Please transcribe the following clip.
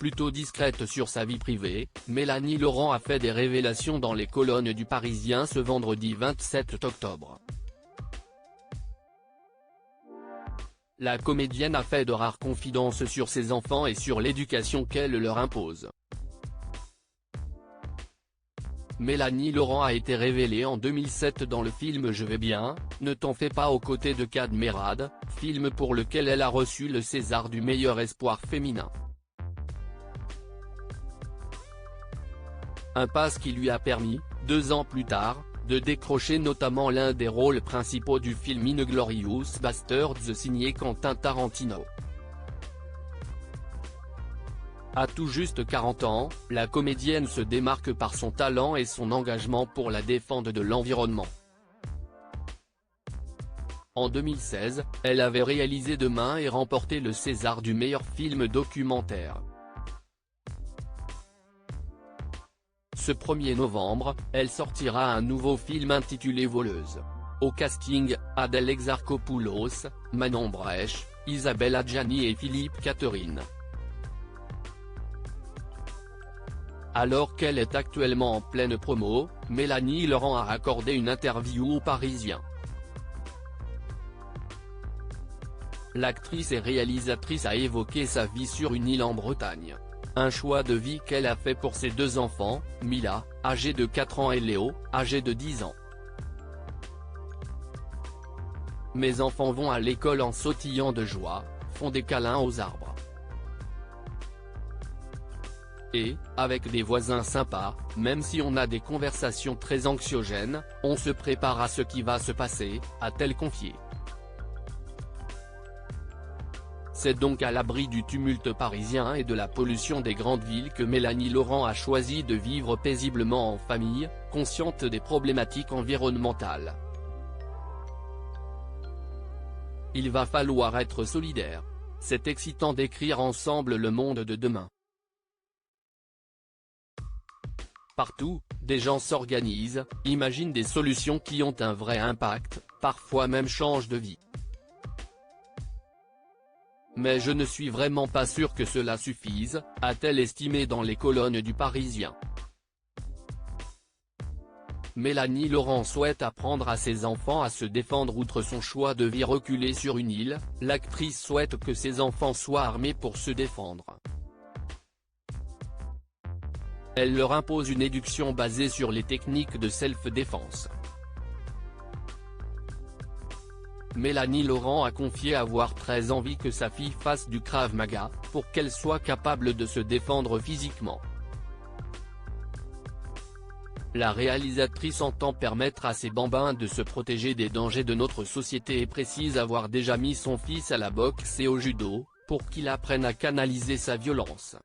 plutôt discrète sur sa vie privée, Mélanie Laurent a fait des révélations dans les colonnes du Parisien ce vendredi 27 octobre. La comédienne a fait de rares confidences sur ses enfants et sur l'éducation qu'elle leur impose. Mélanie Laurent a été révélée en 2007 dans le film Je vais bien, ne t'en fais pas aux côtés de Kad Merad, film pour lequel elle a reçu le César du meilleur espoir féminin. Un passe qui lui a permis, 2 ans plus tard, de décrocher notamment l'un des rôles principaux du film Inglourious Basterds signé Quentin Tarantino. À tout juste 40 ans, la comédienne se démarque par son talent et son engagement pour la défense de l'environnement. En 2016, elle avait réalisé Demain et remporté le César du meilleur film documentaire. Ce 1er novembre, elle sortira un nouveau film intitulé Voleuse. Au casting, Adèle Exarchopoulos, Manon Brèche, Isabelle Adjani et Philippe Catherine. Alors qu'elle est actuellement en pleine promo, Mélanie Laurent a accordé une interview au Parisien. L'actrice et réalisatrice a évoqué sa vie sur une île en Bretagne. Un choix de vie qu'elle a fait pour ses 2 enfants, Mila, âgée de 4 ans et Léo, âgé de 10 ans. Mes enfants vont à l'école en sautillant de joie, font des câlins aux arbres. Et, avec des voisins sympas, même si on a des conversations très anxiogènes, on se prépare à ce qui va se passer, a-t-elle confié. C'est donc à l'abri du tumulte parisien et de la pollution des grandes villes que Mélanie Laurent a choisi de vivre paisiblement en famille, consciente des problématiques environnementales. Il va falloir être solidaire. C'est excitant d'écrire ensemble le monde de demain. Partout, des gens s'organisent, imaginent des solutions qui ont un vrai impact, parfois même changent de vie. Mais je ne suis vraiment pas sûr que cela suffise, a-t-elle estimé dans les colonnes du Parisien. Mélanie Laurent souhaite apprendre à ses enfants à se défendre outre son choix de vie reculé sur une île, l'actrice souhaite que ses enfants soient armés pour se défendre. Elle leur impose une éducation basée sur les techniques de self-défense. Mélanie Laurent a confié avoir très envie que sa fille fasse du Krav Maga, pour qu'elle soit capable de se défendre physiquement. La réalisatrice entend permettre à ses bambins de se protéger des dangers de notre société et précise avoir déjà mis son fils à la boxe et au judo, pour qu'il apprenne à canaliser sa violence.